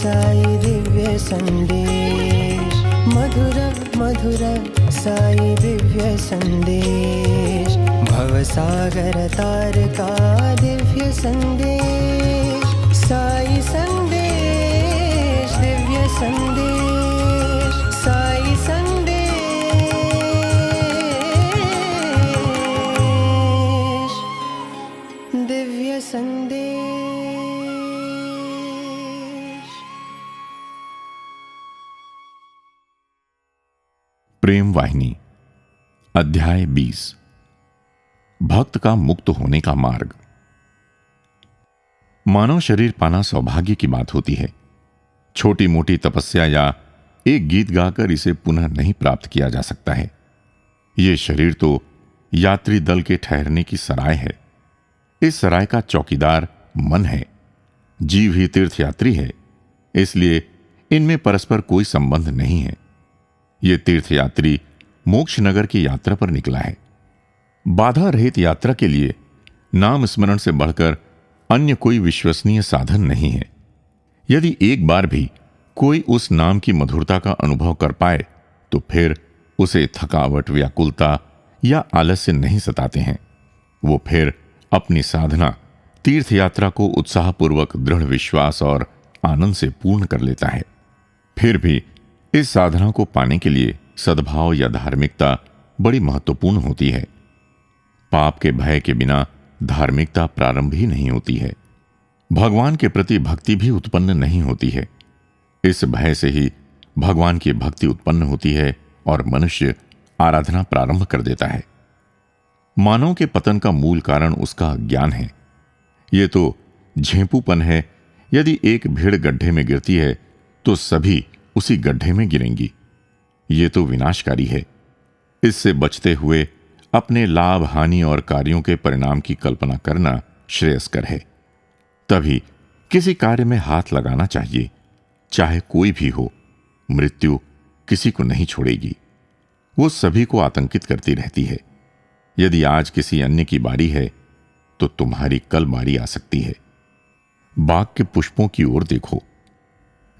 साई दिव्य संदेश, मधुर मधुर साई दिव्य संदेश, भवसागर तार का दिव्य संदेश, साई संदेश दिव्य संदेश, साई संदेश दिव्य संदेश। प्रेम वाहिनी अध्याय 20 भक्त का मुक्त होने का मार्ग। मानव शरीर पाना सौभाग्य की बात होती है। छोटी मोटी तपस्या या एक गीत गाकर इसे पुनः नहीं प्राप्त किया जा सकता है। यह शरीर तो यात्री दल के ठहरने की सराय है। इस सराय का चौकीदार मन है। जीव ही तीर्थयात्री है, इसलिए इनमें परस्पर कोई संबंध नहीं है। यह तीर्थयात्री मोक्ष नगर की यात्रा पर निकला है। बाधा रहित यात्रा के लिए नाम स्मरण से बढ़कर अन्य कोई विश्वसनीय साधन नहीं है। यदि एक बार भी कोई उस नाम की मधुरता का अनुभव कर पाए तो फिर उसे थकावट, व्याकुलता या आलस्य नहीं सताते हैं। वो फिर अपनी साधना तीर्थयात्रा को उत्साहपूर्वक दृढ़ विश्वास और आनंद से पूर्ण कर लेता है। फिर भी इस साधना को पाने के लिए सद्भाव या धार्मिकता बड़ी महत्वपूर्ण होती है। पाप के भय के बिना धार्मिकता प्रारंभ ही नहीं होती है। भगवान के प्रति भक्ति भी उत्पन्न नहीं होती है। इस भय से ही भगवान की भक्ति उत्पन्न होती है और मनुष्य आराधना प्रारंभ कर देता है। मानव के पतन का मूल कारण उसका ज्ञान है। यह तो झेंपूपन है। यदि एक भेड़ गड्ढे में गिरती है तो सभी उसी गड्ढे में गिरेंगी। ये तो विनाशकारी है। इससे बचते हुए अपने लाभ, हानि और कार्यों के परिणाम की कल्पना करना श्रेयस्कर है। तभी किसी कार्य में हाथ लगाना चाहिए, चाहे कोई भी हो। मृत्यु किसी को नहीं छोड़ेगी। वो सभी को आतंकित करती रहती है। यदि आज किसी अन्य की बारी है तो तुम्हारी कल बारी आ सकती है। बाग के पुष्पों की ओर देखो।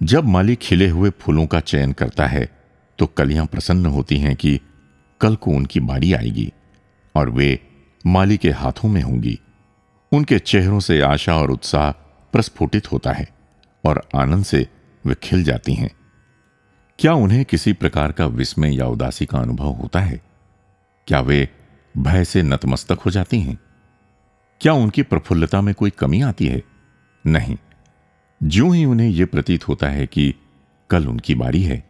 जब माली खिले हुए फूलों का चयन करता है तो कलियां प्रसन्न होती हैं कि कल को उनकी बारी आएगी और वे माली के हाथों में होंगी। उनके चेहरों से आशा और उत्साह प्रस्फुटित होता है और आनंद से वे खिल जाती हैं। क्या उन्हें किसी प्रकार का विस्मय या उदासी का अनुभव होता है? क्या वे भय से नतमस्तक हो जाती हैं? क्या उनकी प्रफुल्लता में कोई कमी आती है? नहीं। ज्यों ही उन्हें यह प्रतीत होता है कि कल उनकी बारी है,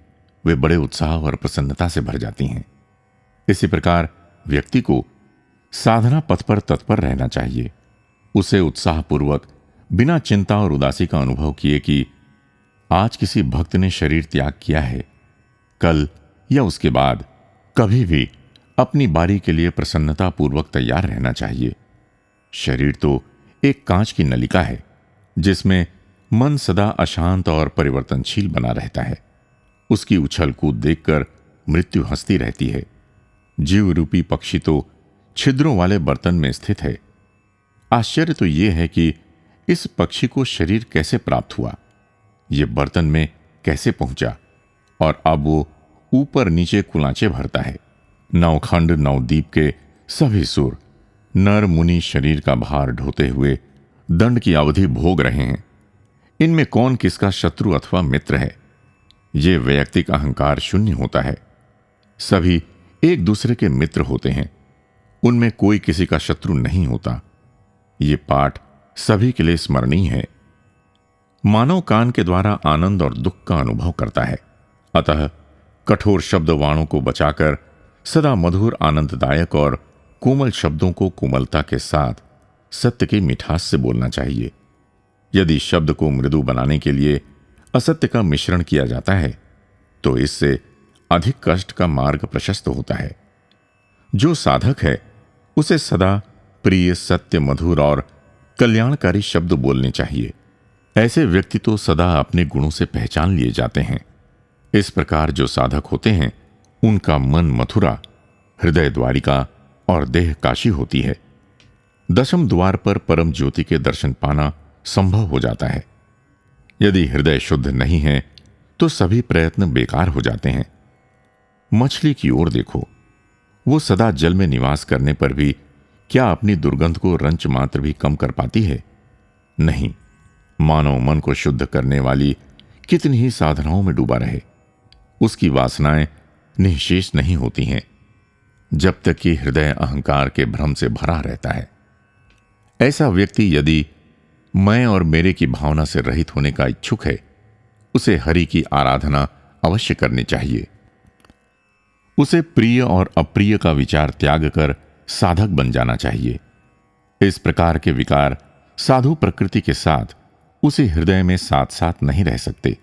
वे बड़े उत्साह और प्रसन्नता से भर जाती हैं। इसी प्रकार व्यक्ति को साधना पथ पर तत्पर रहना चाहिए। उसे उत्साहपूर्वक बिना चिंता और उदासी का अनुभव किए कि आज किसी भक्त ने शरीर त्याग किया है, कल या उसके बाद कभी भी अपनी बारी के लिए प्रसन्नतापूर्वक तैयार रहना चाहिए। शरीर तो एक कांच की नलिका है जिसमें मन सदा अशांत और परिवर्तनशील बना रहता है। उसकी उछल कूद देखकर मृत्यु हंसती रहती है। जीव रूपी पक्षी तो छिद्रों वाले बर्तन में स्थित है। आश्चर्य तो यह है कि इस पक्षी को शरीर कैसे प्राप्त हुआ, यह बर्तन में कैसे पहुंचा और अब वो ऊपर नीचे कुलांचे भरता है। नवखंड नवदीप के सभी सुर नर मुनि शरीर का भार ढोते हुए दंड की अवधि भोग रहे हैं। इनमें कौन किसका शत्रु अथवा मित्र है? ये वैयक्तिक अहंकार शून्य होता है। सभी एक दूसरे के मित्र होते हैं। उनमें कोई किसी का शत्रु नहीं होता। ये पाठ सभी के लिए स्मरणीय है। मानव कान के द्वारा आनंद और दुख का अनुभव करता है, अतः कठोर शब्द वाणों को बचाकर सदा मधुर, आनंददायक और कोमल शब्दों को कोमलता के साथ सत्य की मिठास से बोलना चाहिए। यदि शब्द को मृदु बनाने के लिए असत्य का मिश्रण किया जाता है तो इससे अधिक कष्ट का मार्ग प्रशस्त होता है। जो साधक है उसे सदा प्रिय, सत्य, मधुर और कल्याणकारी शब्द बोलने चाहिए। ऐसे व्यक्ति तो सदा अपने गुणों से पहचान लिए जाते हैं। इस प्रकार जो साधक होते हैं उनका मन मथुरा, हृदय द्वारिका और देह काशी होती है। दशम द्वार पर परम ज्योति के दर्शन पाना संभव हो जाता है। यदि हृदय शुद्ध नहीं है तो सभी प्रयत्न बेकार हो जाते हैं। मछली की ओर देखो, वो सदा जल में निवास करने पर भी क्या अपनी दुर्गंध को रंच मात्र भी कम कर पाती है? नहीं। मानव मन को शुद्ध करने वाली कितनी ही साधनाओं में डूबा रहे, उसकी वासनाएं निःशेष नहीं होती हैं जब तक कि हृदय अहंकार के भ्रम से भरा रहता है। ऐसा व्यक्ति यदि मैं और मेरे की भावना से रहित होने का इच्छुक है, उसे हरि की आराधना अवश्य करनी चाहिए। उसे प्रिय और अप्रिय का विचार त्याग कर साधक बन जाना चाहिए। इस प्रकार के विकार साधु प्रकृति के साथ उसी हृदय में साथ साथ नहीं रह सकते।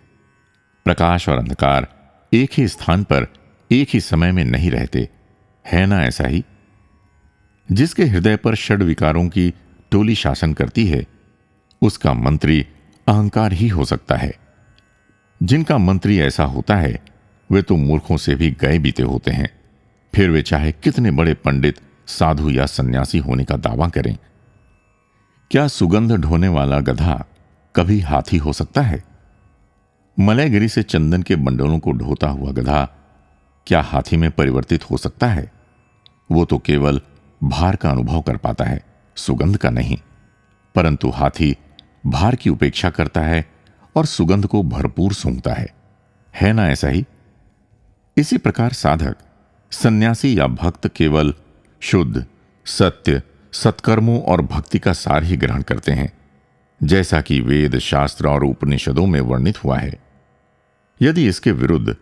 प्रकाश और अंधकार एक ही स्थान पर एक ही समय में नहीं रहते, है ना ऐसा ही? जिसके हृदय पर षड विकारों की टोली शासन करती है, उसका मंत्री अहंकार ही हो सकता है। जिनका मंत्री ऐसा होता है वे तो मूर्खों से भी गए बीते होते हैं, फिर वे चाहे कितने बड़े पंडित, साधु या सन्यासी होने का दावा करें। क्या सुगंध ढोने वाला गधा कभी हाथी हो सकता है? मलयगिरी से चंदन के बंडलों को ढोता हुआ गधा क्या हाथी में परिवर्तित हो सकता है? वो तो केवल भार का अनुभव कर पाता है, सुगंध का नहीं। परंतु हाथी भार की उपेक्षा करता है और सुगंध को भरपूर सूंघता है ना ऐसा ही? इसी प्रकार साधक, सन्यासी या भक्त केवल शुद्ध, सत्य, सत्कर्मों और भक्ति का सार ही ग्रहण करते हैं, जैसा कि वेद, शास्त्र और उपनिषदों में वर्णित हुआ है। यदि इसके विरुद्ध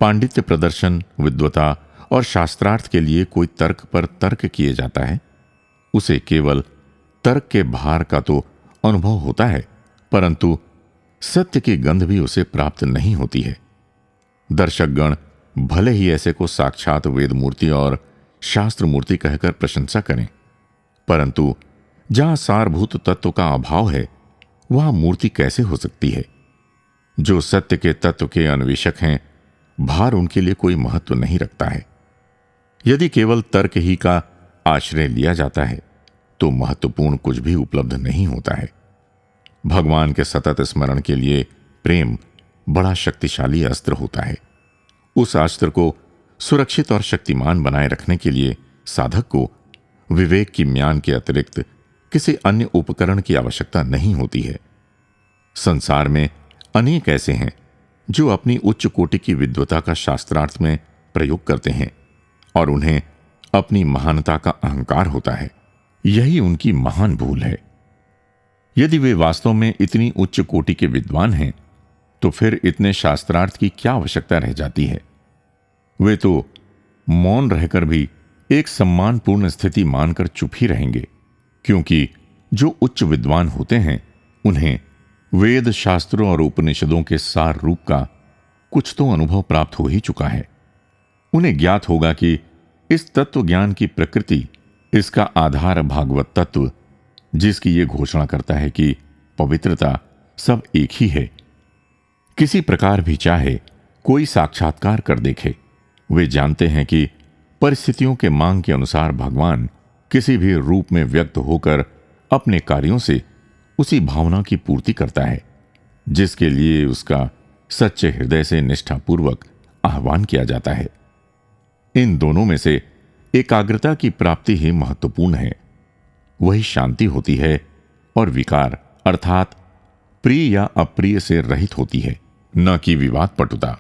पांडित्य प्रदर्शन, विद्वता और शास्त्रार्थ के लिए कोई तर्क पर तर्क किए जाता है, उसे केवल तर्क के भार का तो अनुभव होता है, परंतु सत्य की गंध भी उसे प्राप्त नहीं होती है। दर्शकगण भले ही ऐसे को साक्षात वेद मूर्ति और शास्त्र मूर्ति कहकर प्रशंसा करें, परंतु जहां सारभूत तत्व का अभाव है वहां मूर्ति कैसे हो सकती है? जो सत्य के तत्व के अन्वेषक हैं, भार उनके लिए कोई महत्व नहीं रखता है। यदि केवल तर्क ही का आश्रय लिया जाता है तो महत्वपूर्ण कुछ भी उपलब्ध नहीं होता है। भगवान के सतत स्मरण के लिए प्रेम बड़ा शक्तिशाली अस्त्र होता है। उस अस्त्र को सुरक्षित और शक्तिमान बनाए रखने के लिए साधक को विवेक की म्यान के अतिरिक्त किसी अन्य उपकरण की आवश्यकता नहीं होती है। संसार में अनेक ऐसे हैं जो अपनी उच्च कोटि की विद्वता का शास्त्रार्थ में प्रयोग करते हैं और उन्हें अपनी महानता का अहंकार होता है। यही उनकी महान भूल है। यदि वे वास्तव में इतनी उच्च कोटि के विद्वान हैं तो फिर इतने शास्त्रार्थ की क्या आवश्यकता रह जाती है? वे तो मौन रहकर भी एक सम्मानपूर्ण स्थिति मानकर चुप ही रहेंगे, क्योंकि जो उच्च विद्वान होते हैं उन्हें वेद, शास्त्रों और उपनिषदों के सार रूप का कुछ तो अनुभव प्राप्त हो ही चुका है। उन्हें ज्ञात होगा कि इस तत्व ज्ञान की प्रकृति, इसका आधार भागवत तत्व, जिसकी ये घोषणा करता है कि पवित्रता सब एक ही है। किसी प्रकार भी चाहे कोई साक्षात्कार कर देखे, वे जानते हैं कि परिस्थितियों के मांग के अनुसार भगवान किसी भी रूप में व्यक्त होकर अपने कार्यों से उसी भावना की पूर्ति करता है जिसके लिए उसका सच्चे हृदय से निष्ठापूर्वक आह्वान किया जाता है। इन दोनों में से एकाग्रता की प्राप्ति ही महत्वपूर्ण है। वही शांति होती है और विकार अर्थात प्रिय या अप्रिय से रहित होती है, न कि विवाद पटुता।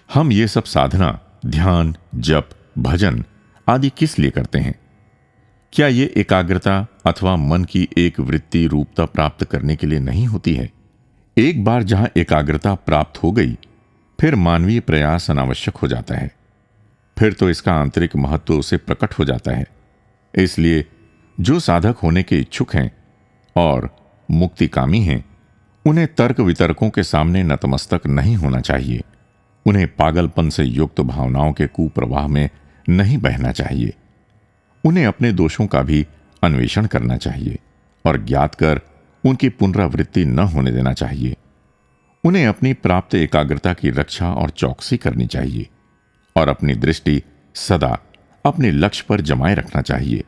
हम ये सब साधना, ध्यान, जप, भजन आदि किस लिए करते हैं? क्या ये एकाग्रता अथवा मन की एक वृत्ति रूपता प्राप्त करने के लिए नहीं होती है? एक बार जहां एकाग्रता प्राप्त हो गई, फिर मानवीय प्रयास अनावश्यक हो जाता है। फिर तो इसका आंतरिक महत्व उसे प्रकट हो जाता है। इसलिए जो साधक होने के इच्छुक हैं और मुक्तिकामी हैं, उन्हें तर्क वितर्कों के सामने नतमस्तक नहीं होना चाहिए। उन्हें पागलपन से युक्त भावनाओं के कुप्रवाह में नहीं बहना चाहिए। उन्हें अपने दोषों का भी अन्वेषण करना चाहिए और ज्ञात कर उनकी पुनरावृत्ति न होने देना चाहिए। उन्हें अपनी प्राप्त एकाग्रता की रक्षा और चौकसी करनी चाहिए और अपनी दृष्टि सदा अपने लक्ष्य पर जमाए रखना चाहिए।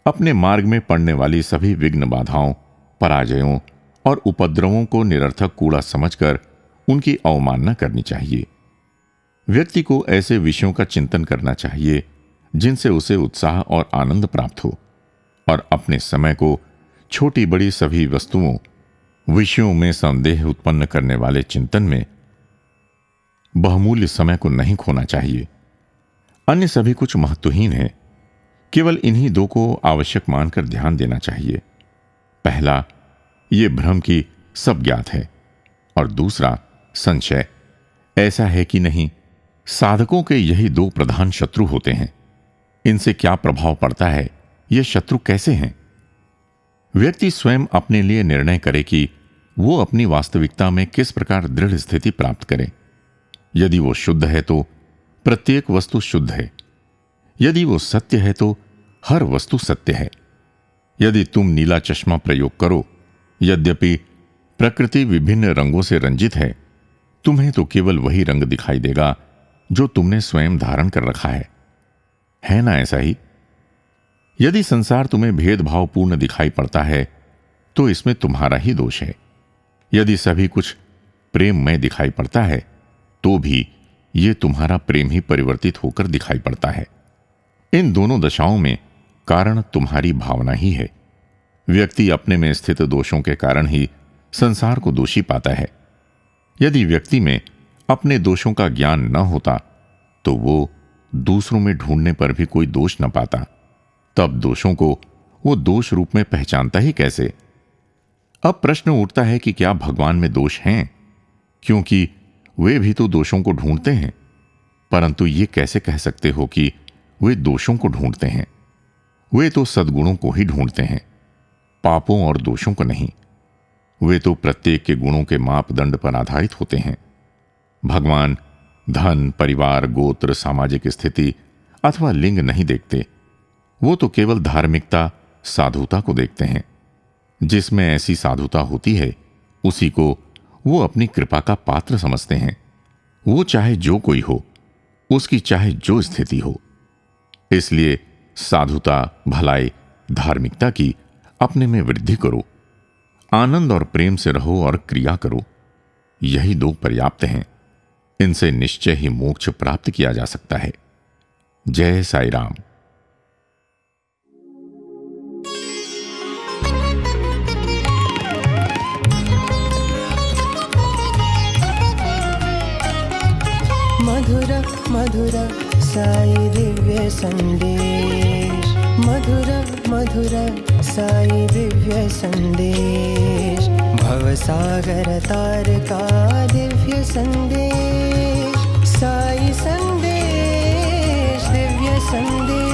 अपने मार्ग में पड़ने वाली सभी विघ्न, बाधाओं, पराजयों और उपद्रवों को निरर्थक कूड़ा समझकर उनकी अवमानना करनी चाहिए। व्यक्ति को ऐसे विषयों का चिंतन करना चाहिए जिनसे उसे उत्साह और आनंद प्राप्त हो, और अपने समय को छोटी बड़ी सभी वस्तुओं विषयों में संदेह उत्पन्न करने वाले चिंतन में बहुमूल्य समय को नहीं खोना चाहिए। अन्य सभी कुछ महत्वहीन है, केवल इन्हीं दो को आवश्यक मानकर ध्यान देना चाहिए। पहला, ये भ्रम की सब ज्ञात है, और दूसरा, संशय ऐसा है कि नहीं। साधकों के यही दो प्रधान शत्रु होते हैं। इनसे क्या प्रभाव पड़ता है, ये शत्रु कैसे हैं? व्यक्ति स्वयं अपने लिए निर्णय करे कि वो अपनी वास्तविकता में किस प्रकार दृढ़ स्थिति प्राप्त करे। यदि वो शुद्ध है तो प्रत्येक वस्तु शुद्ध है। यदि वो सत्य है तो हर वस्तु सत्य है। यदि तुम नीला चश्मा प्रयोग करो, यद्यपि प्रकृति विभिन्न रंगों से रंजित है, तुम्हें तो केवल वही रंग दिखाई देगा जो तुमने स्वयं धारण कर रखा है ना ऐसा ही? यदि संसार तुम्हें भेदभावपूर्ण दिखाई पड़ता है तो इसमें तुम्हारा ही दोष है। यदि सभी कुछ प्रेममय दिखाई पड़ता है तो भी यह तुम्हारा प्रेम ही परिवर्तित होकर दिखाई पड़ता है। इन दोनों दशाओं में कारण तुम्हारी भावना ही है। व्यक्ति अपने में स्थित दोषों के कारण ही संसार को दोषी पाता है। यदि व्यक्ति में अपने दोषों का ज्ञान न होता तो वो दूसरों में ढूंढने पर भी कोई दोष न पाता। तब दोषों को वो दोष रूप में पहचानता ही कैसे? अब प्रश्न उठता है कि क्या भगवान में दोष हैं? क्योंकि वे भी तो दोषों को ढूंढते हैं। परंतु ये कैसे कह सकते हो कि वे दोषों को ढूंढते हैं? वे तो सद्गुणों को ही ढूंढते हैं, पापों और दोषों को नहीं। वे तो प्रत्येक के गुणों के मापदंड पर आधारित होते हैं। भगवान धन, परिवार, गोत्र, सामाजिक स्थिति अथवा लिंग नहीं देखते। वो तो केवल धार्मिकता, साधुता को देखते हैं। जिसमें ऐसी साधुता होती है उसी को वो अपनी कृपा का पात्र समझते हैं। वो चाहे जो कोई हो, उसकी चाहे जो स्थिति हो। इसलिए साधुता, भलाई, धार्मिकता की अपने में वृद्धि करो। आनंद और प्रेम से रहो और क्रिया करो। यही दो पर्याप्त हैं। इनसे निश्चय ही मोक्ष प्राप्त किया जा सकता है। जय साई राम। मधुर मधुर साई दिव्य संदेश। मधुर मधुर साई दिव्य संदेश। भवसागर तार का दिव्य संदेश। साई संदेश, दिव्य संदेश।